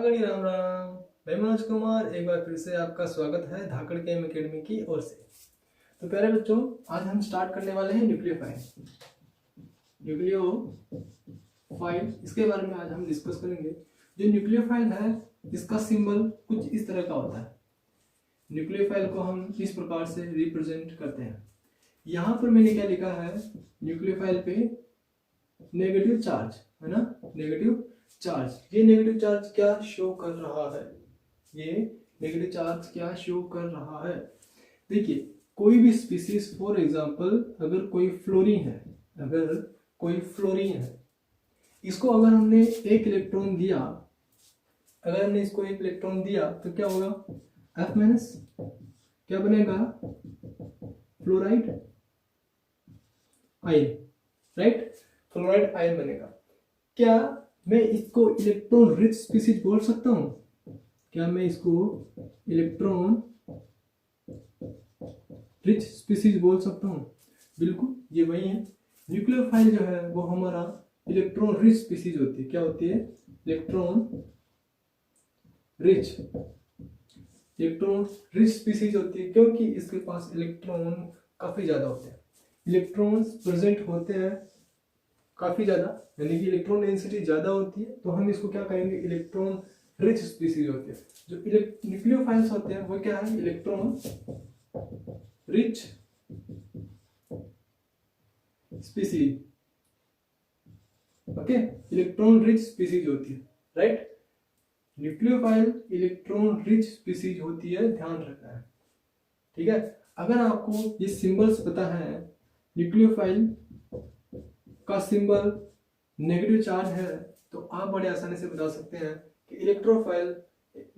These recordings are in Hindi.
आगड़ी राम राम। मैं मनोज कुमार, एक बार फिर से आपका स्वागत है धाकड़ गेम एकेडमी की ओर से। तो प्यारे बच्चों, आज हम स्टार्ट करने वाले हैं न्यूक्लियोफाइल। न्यूक्लियोफाइल इसके बारे में आज हम डिस्कस करेंगे। जो न्यूक्लियोफाइल है इसका सिंबल कुछ इस तरह का होता है। न्यूक्लियोफाइल को हम इस प्रकार से रिप्रेजेंट करते हैं। यहाँ पर मैंने क्या लिखा है, न्यूक्लियोफाइल पे नेगेटिव चार्ज है ना, नेगेटिव चार्ज। ये नेगेटिव चार्ज क्या शो कर रहा है, ये नेगेटिव चार्ज क्या शो कर रहा है। देखिए, कोई भी स्पीसीज, फॉर एग्जांपल अगर कोई फ्लोरीन है, इसको अगर हमने एक इलेक्ट्रॉन दिया, तो क्या होगा, F माइनस क्या बनेगा, fluoride ion, right, fluoride ion बनेगा। क्या मैं इसको इलेक्ट्रॉन रिच स्पीसीज बोल सकता हूं? क्या मैं इसको इलेक्ट्रॉन रिच स्पीसीज बोल सकता हूं? बिल्कुल, ये वही है। न्यूक्लियोफाइल जो है वो हमारा इलेक्ट्रॉन रिच स्पीसीज होती है। क्या होती है? इलेक्ट्रॉन रिच स्पीसीज होती है, क्योंकि इसके पास इलेक्ट्रॉन काफी ज्यादा होते हैं, इलेक्ट्रॉन्स प्रेजेंट होते हैं काफी ज्यादा, यानी कि इलेक्ट्रॉन डेंसिटी ज्यादा होती है। तो हम इसको क्या कहेंगे, इलेक्ट्रॉन रिच स्पीसीज होते हैं। जो न्यूक्लियोफाइल्स होते हैं वो क्या है, electron rich species. Okay, electron rich species होती है, right. Nucleophile electron rich species होती है, ध्यान रखना है, ठीक है। अगर आपको ये सिंबल्स पता है, न्यूक्लियोफाइल का सिंबल नेगेटिव चार्ज है, तो आप बड़े आसानी से बता सकते हैं कि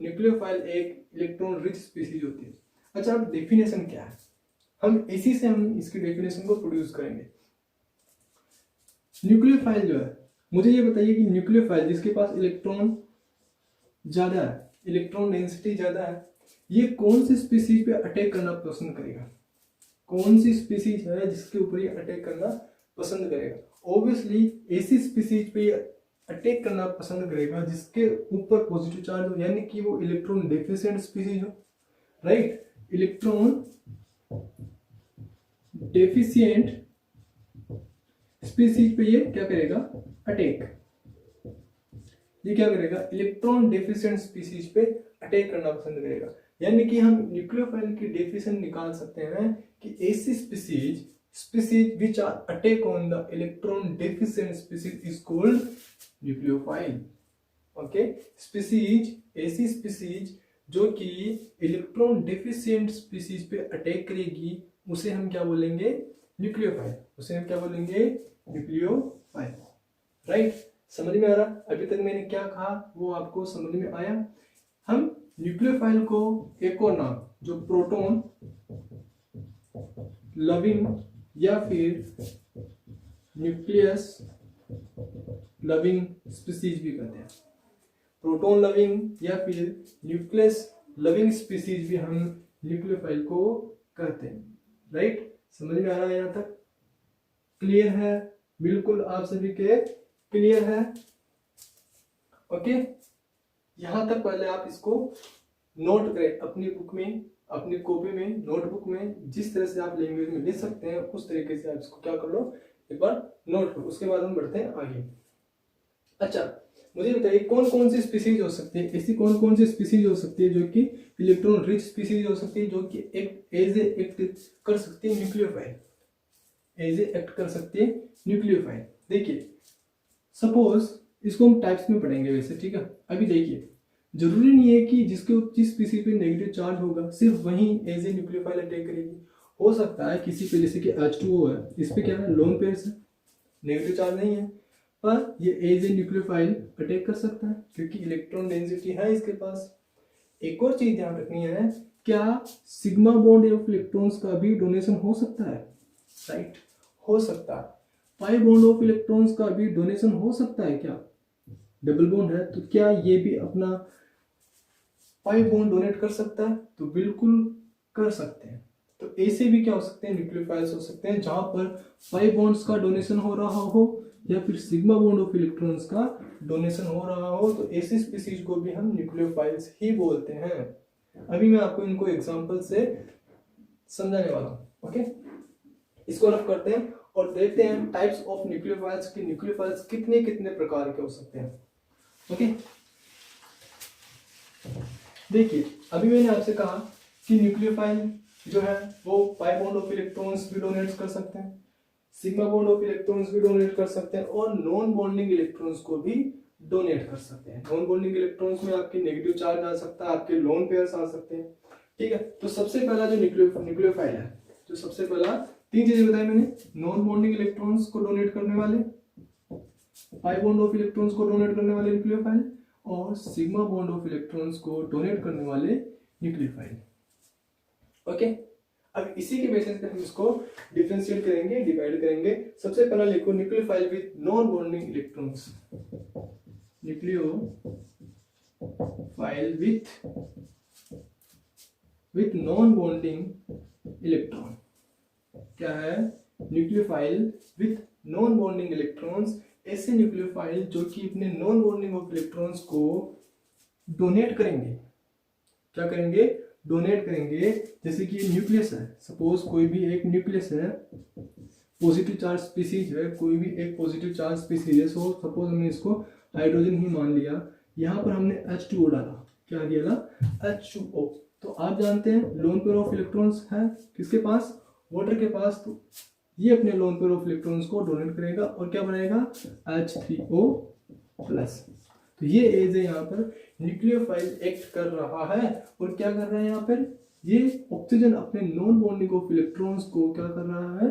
न्यूक्लियोफाइल एक इलेक्ट्रॉन रिच स्पीसीज होती है। अच्छा, अब डेफिनेशन क्या है, हम इसी से हम इसकी डेफिनेशन को प्रोड्यूस करेंगे। न्यूक्लियोफाइल जो है, मुझे ये बताइए कि न्यूक्लियोफाइल जिसके पास इलेक्ट्रॉन ज्यादा है, इलेक्ट्रॉन डेंसिटी ज्यादा है, ये कौन सी स्पीसीज पे अटैक करना पसंद करेगा? कौन सी स्पीसीज है जिसके ऊपर ये अटैक करना पसंद करेगा? ऑब्वियसली ऐसी स्पीसीज पे अटैक करना पसंद करेगा जिसके ऊपर पॉजिटिव चार्ज हो, यानी कि वो इलेक्ट्रॉन डेफिशिएंट स्पीसीज हो, राइट। इलेक्ट्रॉन डेफिशिएंट स्पीसीज पे ये क्या करेगा, अटैक। ये क्या करेगा, इलेक्ट्रॉन डेफिशिएंट स्पीसीज पे अटैक करना पसंद करेगा। यानी कि हम न्यूक्लियोफाइल की डेफिनेशन निकाल सकते हैं कि ऐसी species which are attack on the electron deficient species is called nucleophile. Okay, ऐसी species जो कि इलेक्ट्रॉन डेफिशिएंट स्पीसीज पे अटैक करेगी, उसे हम क्या बोलेंगे, न्यूक्लियोफाइल, राइट। समझ में आ रहा? अभी तक मैंने क्या कहा वो आपको समझ में आया? हम न्यूक्लियोफाइल को एक और नाम, जो प्रोटॉन लविंग या फिर न्यूक्लियस लविंग स्पीसीज भी कहते हैं। प्रोटॉन लविंग या फिर न्यूक्लियस लविंग स्पीसीज भी हम न्यूक्लियोफाइल को कहते हैं, राइट। समझ में आ रहा है? यहां तक क्लियर है? बिल्कुल, आप सभी के क्लियर है? ओके, यहां तक पहले आप इसको नोट करें अपनी बुक में, अपनी कॉपी में, नोटबुक में, जिस तरह से आप लैंग्वेज में लिख सकते हैं उस तरीके से आप इसको क्या कर लो, एक बार नोट करो। उसके बाद हम बढ़ते हैं आगे। अच्छा, मुझे बताइए कौन कौन सी स्पीसीज हो सकती है, ऐसी कौन कौन सी स्पीसीज हो सकती है जो कि इलेक्ट्रॉन रिच स्पीसीज हो सकती है, जो कि एज ए एक्ट कर सकती है न्यूक्लियोफाइल, देखिए, सपोज इसको हम टाइप्स में पढ़ेंगे वैसे, ठीक है। अभी देखिए, जरूरी नहीं है कि जिस स्पीसीज पे नेगेटिव चार्ज होगा सिर्फ वही एज ए न्यूक्लियोफाइल अटैक करेगी। हो सकता है किसी पे, जैसे कि H2O है, इस पे क्या है, लोन पेयर्स है, नेगेटिव चार्ज नहीं है, पर ये एज ए न्यूक्लियोफाइल अटैक कर सकता है क्योंकि इलेक्ट्रॉन डेंसिटी है इसके पास। एक और चीज ध्यान रखनी है, क्या सिग्मा बॉन्ड ऑफ इलेक्ट्रॉन्स का भी डोनेशन हो सकता है? राइट, हो सकता है। पाई बॉन्ड ऑफ इलेक्ट्रॉन्स का भी डोनेशन हो सकता है क्या? डबल बॉन्ड है तो क्या ये भी अपना पाई बॉन्ड डोनेट कर सकता है? तो बिल्कुल कर सकते हैं। तो ऐसे भी क्या हो सकते हैं, न्यूक्लियोफाइल्स हो सकते हैं जहां पर पाई बॉन्ड्स का डोनेशन हो रहा हो, या फिर सिग्मा बॉन्ड ऑफ इलेक्ट्रॉन्स का डोनेशन हो रहा हो, तो ऐसी स्पीसीज को भी हम न्यूक्लियोफाइल्स ही बोलते हैं। अभी मैं आपको इनको एग्जांपल से समझाने वाला हूँ। ओके, इसको रफ करते हैं और देखते हैं टाइप्स ऑफ न्यूक्लियोफाइल्स की न्यूक्लियोफाइल्स कितने कितने प्रकार के हो सकते हैं। ओके, देखिए अभी मैंने आपसे कहा कि न्यूक्लियोफाइल जो है वो पाई बॉन्ड ऑफ इलेक्ट्रॉन्स भी डोनेट कर सकते हैं, सिग्मा बॉन्ड ऑफ इलेक्ट्रॉन्स भी डोनेट कर सकते हैं और नॉन बॉन्डिंग इलेक्ट्रॉन्स को भी डोनेट कर सकते हैं। नॉन बॉन्डिंग इलेक्ट्रॉन्स में आपके नेगेटिव चार्ज आ सकता है, आपके लोन पेयर्स आ सकते हैं। ठीक है, तो सबसे पहला जो न्यूक्लियोफाइल है, जो सबसे पहला तीन चीजें बताई मैंने, नॉन बॉन्डिंग इलेक्ट्रॉन्स को डोनेट करने वाले, पाई बॉन्ड ऑफ इलेक्ट्रॉन्स को डोनेट करने वाले न्यूक्लियोफाइल और सिग्मा बॉन्ड ऑफ इलेक्ट्रॉन्स को डोनेट करने वाले न्यूक्लियोफाइल। ओके, अब इसी के बेसिस पे हम इसको डिफरेंशिएट करेंगे, डिवाइड करेंगे। सबसे पहला लिखो nucleophile with non bonding electrons, nucleophile with non bonding electron. क्या है? Nucleophile with non bonding electrons, ऐसे न्यूक्लियोफाइल जो कि अपने नॉन बॉन्डिंग ऑफ इलेक्ट्रॉन्स को डोनेट करेंगे। क्या करेंगे? डोनेट करेंगे। जैसे कि न्यूक्लियस है, सपोज कोई भी एक न्यूक्लियस है, पॉजिटिव चार्ज स्पीसीज है, कोई भी एक पॉजिटिव चार्ज स्पीसीज है, सो सपोज हमने इसको हाइड्रोजन ही मान लिया, यहाँ पर हमने H2O डाला। क्या डाला? H2O। तो आप जानते हैं लोन पेयर ऑफ इलेक्ट्रॉन्स है किसके पास? वाटर के पास। तो ये अपने लोन पेयर ऑफ इलेक्ट्रॉन्स को डोनेट करेगा और क्या बनाएगा? H3O+। तो ये एज है यहाँ पर न्यूक्लियोफाइल एक्ट कर रहा है और क्या कर रहा है यहाँ पर? ये ऑक्सीजन अपने नॉन बॉन्डिंग ऑफ इलेक्ट्रॉन्स को क्या कर रहा है?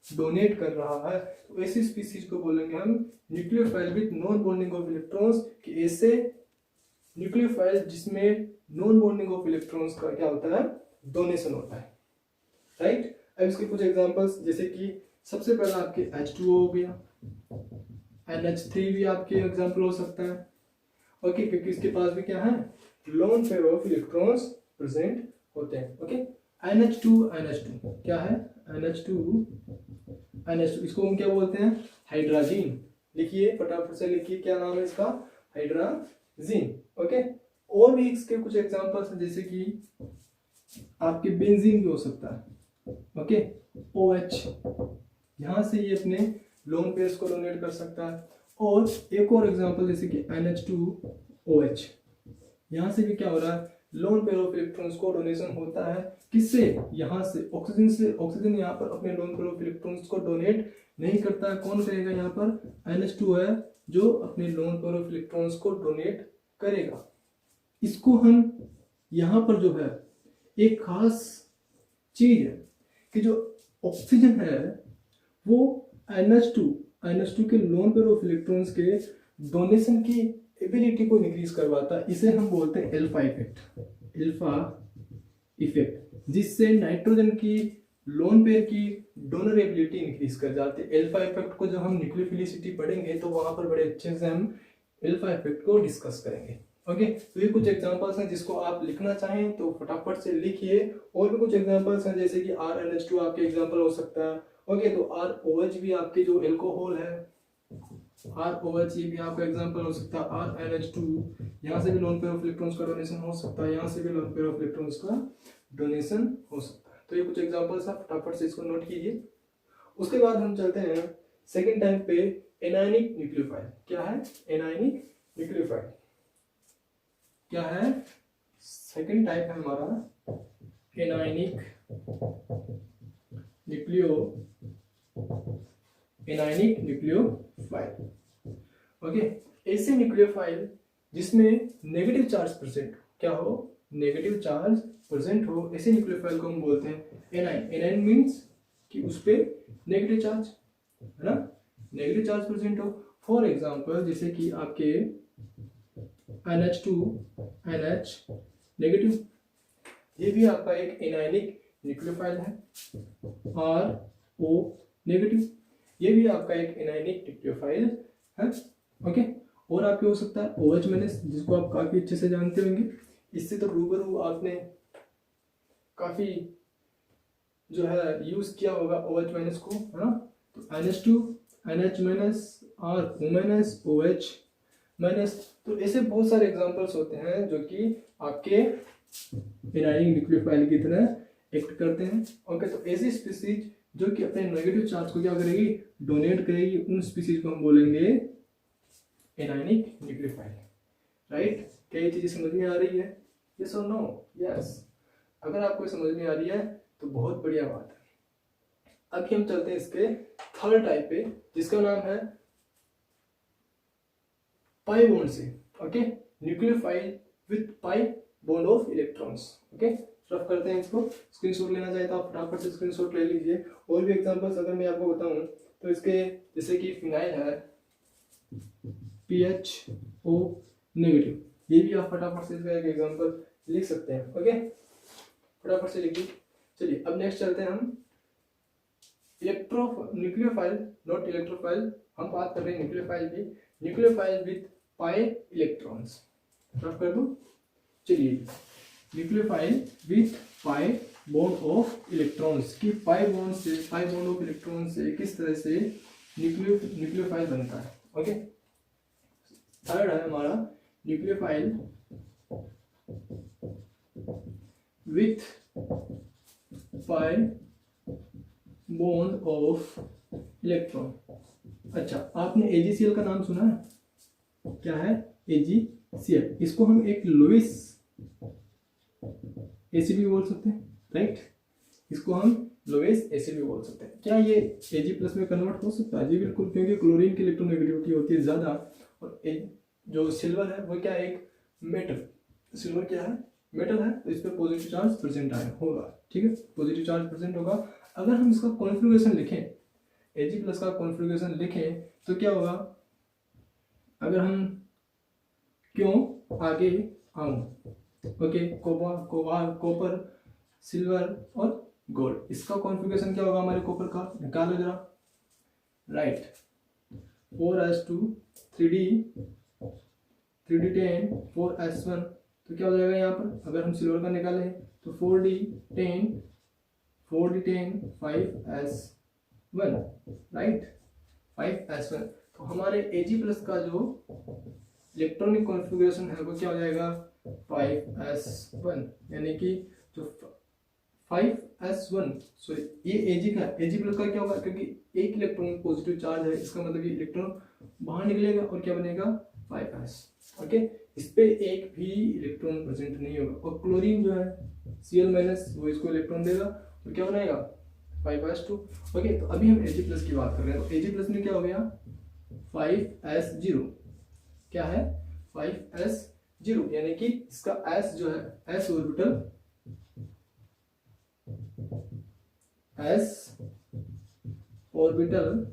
डोनेट कर रहा है। तो ऐसी स्पीसीज को बोलेंगे हम nucleophile with non bonding of electrons, कि ऐसे न्यूक्लियोफाइल जिसमें नॉन बॉन्डिंग ऑफ इलेक्ट्रॉन्स का क्या होता है? डोनेशन होता है। राइट। अब इसके कुछ एग्जांपल्स, जैसे कि सबसे पहला आपके H2O हो गया, NH3 भी आपके एग्जांपल हो सकता है। ओके, क्योंकि इसके पास भी क्या है? Lone pair of electrons present होते हैं। ओके, NH2 क्या है? NH2, इसको हम क्या बोलते हैं? हाइड्राजीन। लिखिए फटाफट से, लिखिए क्या नाम है इसका? हाइड्राजीन। ओके, और भी इसके कुछ एग्जांपल्स हैं, जैसे कि आपके बेंजीन भी हो सकता है। ओके, OH, यहां से ये अपने लोन पेयर्स को डोनेट कर सकता है। और एक और एग्जांपल जैसे कि NH2OH, यहां से भी क्या हो रहा है? लोन पेयर ऑफ इलेक्ट्रॉन्स को डोनेशन होता है। किससे? यहां से ऑक्सीजन से। ऑक्सीजन यहाँ पर अपने लोन पेयर ऑफ इलेक्ट्रॉन्स को डोनेट नहीं करता है। कौन करेगा यहाँ पर? NH2 है जो अपने लोन पेयर ऑफ इलेक्ट्रॉन्स को डोनेट करेगा। इसको हम यहाँ पर जो है एक खास चीज है कि जो ऑक्सीजन है वो NH2 के लोन पेयर ऑफ इलेक्ट्रॉन्स के डोनेशन की एबिलिटी को इंक्रीज करवाता है। इसे हम बोलते हैं अल्फा इफेक्ट, जिससे नाइट्रोजन की लोन पेयर की डोनर एबिलिटी इंक्रीज कर जाती है। अल्फा इफेक्ट को जब हम न्यूक्लियोफिलिसिटी पढ़ेंगे तो वहां पर बड़े अच्छे से हम अल्फा इफेक्ट को डिस्कस करेंगे। ओके, तो ये कुछ एग्जांपल्स हैं, जिसको आप लिखना चाहें तो फटाफट से लिखिए। और भी कुछ एग्जांपल्स हैं, जैसे कि RNH2 आपके एग्जांपल हो सकता है। ओके, तो ROH भी आपके जो एल्कोहल है, ROH ये भी आपका एग्जांपल हो सकता है। RNH2, यहाँ से भी लोन पेयर ऑफ इलेक्ट्रॉन्स का डोनेशन हो सकता है, यहाँ से भी लोन पेयर ऑफ इलेक्ट्रॉन्स का डोनेशन हो सकता है। तो ये कुछ एग्जांपल्स हैं, फटाफट से इसको नोट कीजिए। उसके बाद हम चलते हैं सेकेंड टाइप पे, एनायनिक न्यूक्लियोफाइल। क्या है? एनायनिक न्यूक्लियोफाइल क्या है? सेकेंड टाइप है हमारा एनायनिक न्यूक्लियोफाइल। ओके, ऐसे न्यूक्लियोफाइल जिसमें नेगेटिव चार्ज प्रेजेंट, क्या हो? नेगेटिव चार्ज प्रेजेंट हो, ऐसे न्यूक्लियोफाइल को हम बोलते हैं एनाइन। एनाइन मीन्स कि उस पे नेगेटिव चार्ज है ना, नेगेटिव चार्ज प्रेजेंट हो। फॉर एग्जांपल जैसे कि आपके NH2 NH नेगेटिव, ये भी आपका एक एनायनिक न्यूक्लियोफाइल है। RO नेगेटिव, ये भी आपका एक एनायनिक न्यूक्लियोफाइल है। ओके, और आपके हो सकता है OH-, जिसको आप काफी अच्छे से जानते होंगे, इससे तो रूबरू आपने काफी जो है यूज किया होगा OH- को, है ना। तो NH2 NH- R minus OH minus. तो ऐसे बहुत सारे एग्जांपल्स होते हैं जो कि आपके एनायनिक न्यूक्लियोफाइल की तरह एक्ट करते हैं। ओके, तो ऐसी स्पीसीज जो कि अपने नेगेटिव चार्ज को क्या करेगी, डोनेट करेगी, उन स्पीसीज को हम बोलेंगे एनायनिक न्यूक्लियोफाइल। राइट, क्या ये चीजें समझ में आ रही है? यस और नो? यस। अगर आपको समझ में आ रही है तो बहुत बढ़िया बात है। अभी हम चलते हैं इसके थर्ड टाइप पे, जिसका नाम है पाई बॉन्ड से। Okay, nucleophile with pi bond of electrons. Okay, rough करते हैं इसको। स्क्रीनशॉट लेना चाहे तो आप फटाफट से स्क्रीनशॉट ले लीजिए। और भी एग्जांपल्स अगर मैं आपको बताऊं तो इसके जैसे कि फिनाइल है PHO नेगेटिव, ये भी आप फटाफट से इसका एक एग्जांपल लिख सकते हैं। ओके, फटाफट से लिखिए। चलिए अब नेक्स्ट चलते हैं हम न्यूक्लियोफाइल, नॉट इलेक्ट्रोफाइल। हम बात कर रहे हैं न्यूक्लियोफाइल की, nucleophile with pi electrons. Rough कर दूं? चलिए, nucleophile with pi bond of electrons की पाई बॉन्ड ऑफ इलेक्ट्रॉन से किस तरह से न्यूक्लियोफाइल बनता है। ओके, थर्ड है हमारा nucleophile with pi bond of electron. अच्छा, आपने AgCl का नाम सुना है? क्या है AgCl? इसको हम एक लुईस एसिड भी बोल सकते हैं। राइट, इसको हम लुईस एसिड भी बोल सकते हैं। क्या ये Ag+ में कन्वर्ट हो सकता है? जी बिल्कुल, क्योंकि क्लोरीन की इलेक्ट्रोनेगेटिविटी होती है ज्यादा, और जो सिल्वर है वो क्या है, एक मेटल। सिल्वर क्या है, मेटल है, तो इस पर पॉजिटिव चार्ज प्रेजेंट आया होगा। ठीक है, पॉजिटिव चार्ज प्रेजेंट होगा। अगर हम इसका कॉन्फ़िगरेशन लिखें, Ag+ का कॉन्फ़िगरेशन लिखें तो क्या होगा? अगर हम क्यों आगे आऊं, ओके, कॉपर, सिल्वर और गोल्ड, इसका कॉन्फ़िगरेशन क्या होगा हमारे कॉपर का? निकालो जरा। राइट, 4s2 3d10 4s1, तो क्या हो जाएगा यहाँ पर? अगर हम सिल्वर का निकालें तो 4d10 5s1। Right, 5s1। तो हमारे Ag+ का जो इलेक्ट्रॉनिक कॉन्फ़िगरेशन है वो क्या हो जाएगा? 5s1, यानी कि जो 5s1, सॉरी ये Ag+ का क्या होगा, क्योंकि एक इलेक्ट्रॉन पॉजिटिव चार्ज है, इसका मतलब ये इलेक्ट्रॉन बाहर निकलेगा और क्या बनेगा? 5s। ओके, इस पे एक भी इलेक्ट्रॉन प्रेजेंट नहीं होगा, और क्लोरीन जो है Cl- वो इसको इलेक्ट्रॉन देगा तो क्या बनाएगा? 5s2। ओके, तो अभी हम Ag+ की बात कर रहे हैं, तो Ag+ में क्या हो गया? 5s0। क्या है? 5s0, यानी कि इसका s जो है, s ऑर्बिटल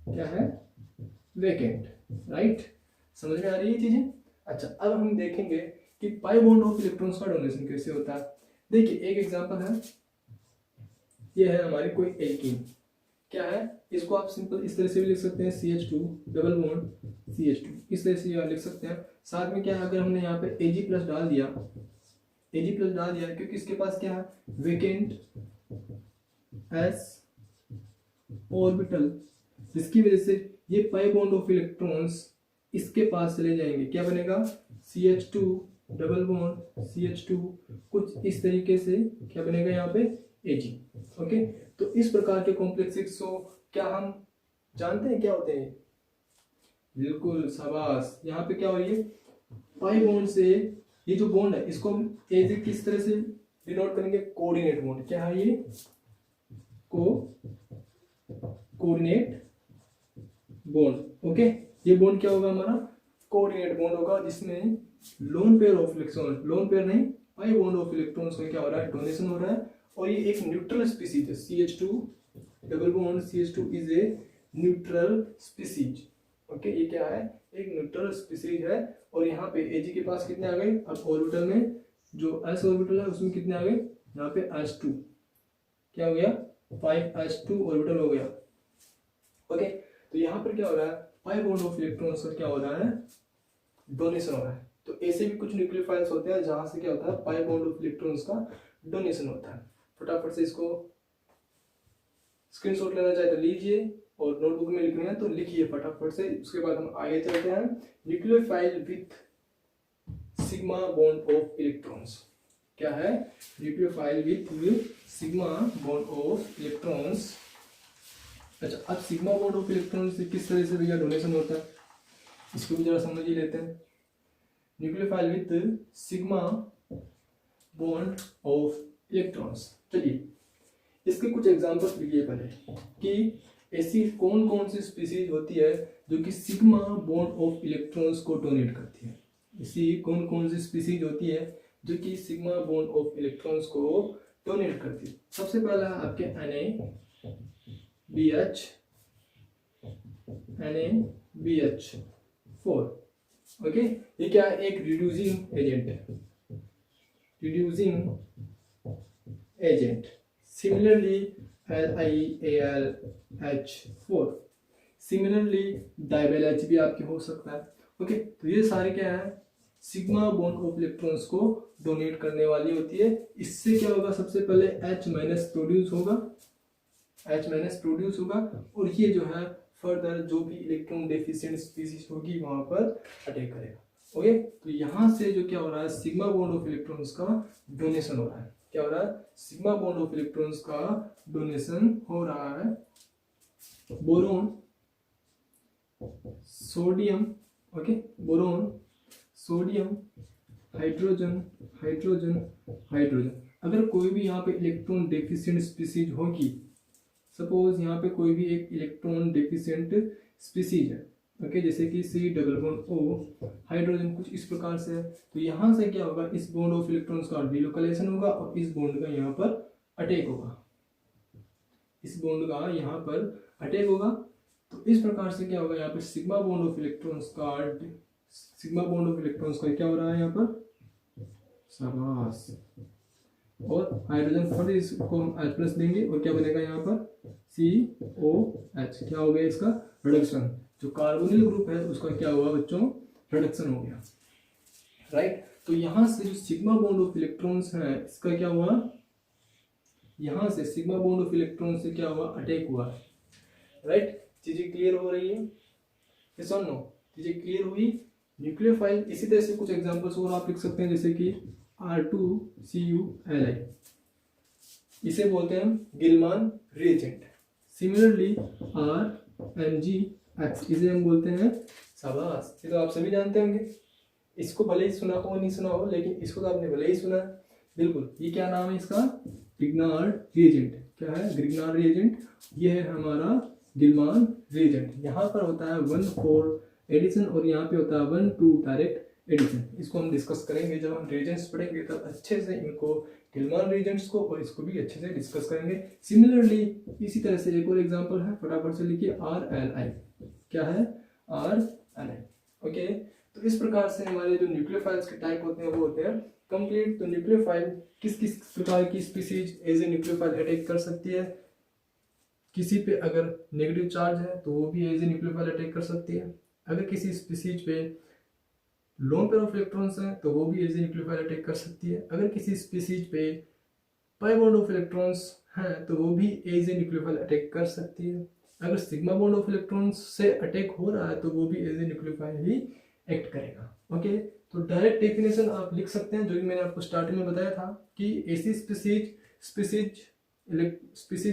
क्या है? वेकेंट। राइट, समझ में आ रही है चीजें? अच्छा, अब हम देखेंगे कि पाई बॉन्ड ऑफ इलेक्ट्रॉन्स का डोनेशन कैसे होता है। देखिए, एक एग्जांपल है, ये है हमारी कोई एल्कीन। क्या है? इसको आप सिंपल इस तरह से भी लिख सकते हैं, CH2 डबल बॉन्ड CH2, इस तरह से लिख सकते हैं। साथ में क्या है, अगर हमने यहाँ पे Ag+ डाल दिया, क्योंकि इसके पास क्या है? वेकेंट s ऑर्बिटल, जिसकी वजह से ये पाई बॉन्ड ऑफ इलेक्ट्रॉन्स इसके पास चले जाएंगे। क्या बनेगा? CH2 डबल बॉन्ड CH2, कुछ इस तरीके से क्या बनेगा यहाँ पे? Ag। ओके, तो इस प्रकार के कॉम्प्लेक्सेस को क्या हम जानते हैं क्या होते हैं? बिल्कुल, शाबाश। यहाँ पे क्या हो रही है? पाई बॉन्ड से ये जो बॉन्ड है इसको हम Ag किस तरह से डिनोट करेंगे? Coordinate bond. क्या है ये? Coordinate bond. ओके, ये बॉन्ड क्या होगा हमारा? कोऑर्डिनेट बॉन्ड होगा, जिसमें lone pair of electron, lone pair नहीं, पाई बॉन्ड ऑफ इलेक्ट्रॉन्स में क्या हो रहा है? डोनेशन हो रहा है। और ये एक न्यूट्रल स्पीसीज है, CH2 double bond CH2 is a neutral species. Okay, ये क्या है? एक न्यूट्रल स्पीसीज है। और यहाँ पे Ag के पास कितने आ गए? अब ऑर्बिटल में जो s ऑर्बिटल है उसमें कितने आ गए? यहाँ पे s2, क्या हो गया? 5s2 ऑर्बिटल हो गया। ओके, तो यहाँ पर क्या हो रहा है? पाई बॉन्ड ऑफ इलेक्ट्रॉन्स का क्या हो रहा है? डोनेशन हो रहा है। तो ऐसे भी कुछ न्यूक्लियोफाइल्स होते हैं जहां से क्या होता है? पाई बॉन्ड ऑफ इलेक्ट्रॉन्स का डोनेशन होता है। फटाफट से इसको स्क्रीनशॉट लेना चाहे तो लीजिए, और नोटबुक में लिख रहे हैं तो लिखिए फटाफट से। उसके बाद हम आगे चलते हैं। Nucleophile with sigma bond of electrons. क्या है? Nucleophile with sigma bond of electrons. अच्छा, अब सिग्मा बॉन्ड ऑफ इलेक्ट्रॉन्स से किस तरह से भैया डोनेशन होता है, इसको भी जरा समझ ही लेते हैं। Nucleophile with sigma bond of electrons. चलिए इसके कुछ एग्जांपल्स लिखिए पहले कि ऐसी कौन कौन सी स्पीसीज होती है जो कि सिग्मा बॉन्ड ऑफ इलेक्ट्रॉन्स को डोनेट करती है। ऐसी कौन कौन सी स्पीसीज होती है जो कि सिग्मा बॉन्ड ऑफ इलेक्ट्रॉन्स को डोनेट करती है। सबसे पहला है आपके NaBH4। ओके, ये क्या है? एक रिड्यूसिंग एजेंट है, reducing agent. Similarly LiAlH4, similarly DIBAL H भी आपके हो सकता है। ओके, तो ये सारे क्या है? सिग्मा बॉन्ड ऑफ इलेक्ट्रॉन्स को डोनेट करने वाली होती है। इससे क्या होगा? सबसे पहले H- प्रोड्यूस होगा, H- प्रोड्यूस होगा और ये जो है फर्दर जो भी इलेक्ट्रॉन डेफिशिएंट स्पीसीज होगी वहां पर अटैक करेगा। ओके, तो यहां से जो क्या हो रहा है? सिग्मा बॉन्ड ऑफ इलेक्ट्रॉन्स का डोनेशन हो रहा है। क्या हो रहा है? सिग्मा बॉन्ड ऑफ इलेक्ट्रॉन्स का डोनेशन हो रहा है। Boron, sodium, okay, boron, sodium, hydrogen, hydrogen, hydrogen. अगर कोई भी यहाँ पे इलेक्ट्रॉन डेफिशिएंट स्पीसीज होगी, सपोज यहाँ पे कोई भी एक इलेक्ट्रॉन डेफिशिएंट स्पीसीज है, ओके, जैसे कि C+O हाइड्रोजन कुछ इस प्रकार से है, तो यहाँ से क्या होगा? इस बॉन्ड ऑफ इलेक्ट्रॉन्स का डिलोकेलेशन होगा और इस बॉन्ड का यहाँ पर अटैक होगा, इस बॉन्ड का यहाँ पर अटैक होगा। तो इस प्रकार से क्या होगा? यहाँ पर सिग्मा बॉन्ड ऑफ इलेक्ट्रॉन्स का क्या हो रहा है यहाँ पर? शाबाश। और हाइड्रोजन फर्स्ट इसको हम H+ देंगे और क्या बनेगा यहाँ पर? COH। क्या हो गया? इसका रिडक्शन। जो कार्बोनिल ग्रुप है उसका क्या हुआ बच्चों? रिडक्शन हो गया, राइट। तो यहाँ से जो सिग्मा बॉन्ड ऑफ इलेक्ट्रॉन्स है इसका क्या हुआ? यहाँ से सिग्मा बॉन्ड ऑफ इलेक्ट्रॉन से क्या हुआ? अटैक हुआ, राइट। चीजें क्लियर हो रही है? यस और नो? चीजें क्लियर हुई? न्यूक्लियोफाइल इसी तरह से कुछ एग्जांपल्स और आप लिख सकते हैं, जैसे कि R2CuLi, इसे बोलते हैं हम गिलमान रिएजेंट। सिमिलरली RMgX, इसे हम बोलते हैं, शाबाश, ये तो आप सभी जानते होंगे। इसको भले ही सुना हो नहीं सुना हो, लेकिन इसको तो आपने भले ही सुना, बिल्कुल। ये क्या नाम है इसका? Grignard reagent. क्या है? Grignard reagent. ये है हमारा गिलमान रिएजेंट। यहाँ पर होता है 1,4 एडिशन और यहाँ पे होता है 1,2 डायरेक्ट एडिशन। इसको हम डिस्कस करेंगे जब हम रिएजेंट्स पढ़ेंगे, तब अच्छे से इनको गिलमान रिएजेंट्स को और इसको भी अच्छे से डिस्कस करेंगे। सिमिलरली इसी तरह से एक और एग्जांपल है, फटाफट से लिखिए RLi। क्या है? RLi। ओके, तो इस प्रकार से हमारे जो न्यूक्लियोफाइल्स के टाइप होते हैं वो होते हैं कंप्लीट। तो न्यूक्लियोफाइल किस किस प्रकार की species as a nucleophile attack कर सकती है? किसी पे अगर नेगेटिव चार्ज है तो वो भी एज ए न्यूक्लियोफाइल अटैक कर सकती है। अगर किसी स्पीसीज पे लोन पेयर ऑफ इलेक्ट्रॉन्स हैं तो वो भी एज ए न्यूक्लियोफाइल अटैक कर सकती है। अगर किसी स्पीसीज पे पाई बॉन्ड ऑफ इलेक्ट्रॉन्स हैं तो वो भी एज ए न्यूक्लियोफाइल अटैक कर सकती है। अगर सिग्मा बॉन्ड ऑफ इलेक्ट्रॉन्स से अटैक हो रहा है तो वो भी एज ए न्यूक्लियोफाइल ही एक्ट करेगा। ओके, तो डायरेक्ट डेफिनेशन आप लिख सकते हैं जो कि मैंने आपको स्टार्टिंग में बताया था कि ऐसी species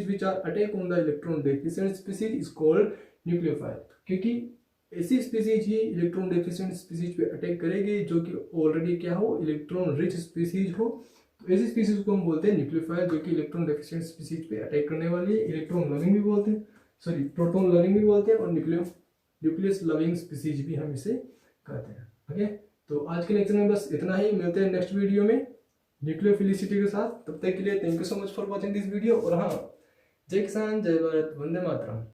which are attack on the electron deficient species is called nucleophile. क्योंकि ऐसी स्पीसीज ही इलेक्ट्रॉन डेफिशिएंट स्पीसीज पे अटैक करेगी जो कि ऑलरेडी क्या हो? इलेक्ट्रॉन रिच स्पीसीज हो। तो ऐसी स्पीसीज को हम बोलते हैं न्यूक्लियोफाइल, जो कि इलेक्ट्रॉन डेफिशिएंट स्पीसीज पे अटैक करने वाली है। इलेक्ट्रॉन लविंग भी बोलते हैं, सॉरी प्रोटॉन लविंग भी बोलते हैं, और न्यूक्लियस लविंग स्पीसीज भी हम इसे कहते हैं। ओके, तो आज के लेक्चर में बस इतना ही। मिलते हैं नेक्स्ट वीडियो में न्यूक्लियोफिलिसिटी के साथ। तब तक के लिए thank you so much for watching this video. और हाँ, जय किसान, जय भारत, वंदे मातरम।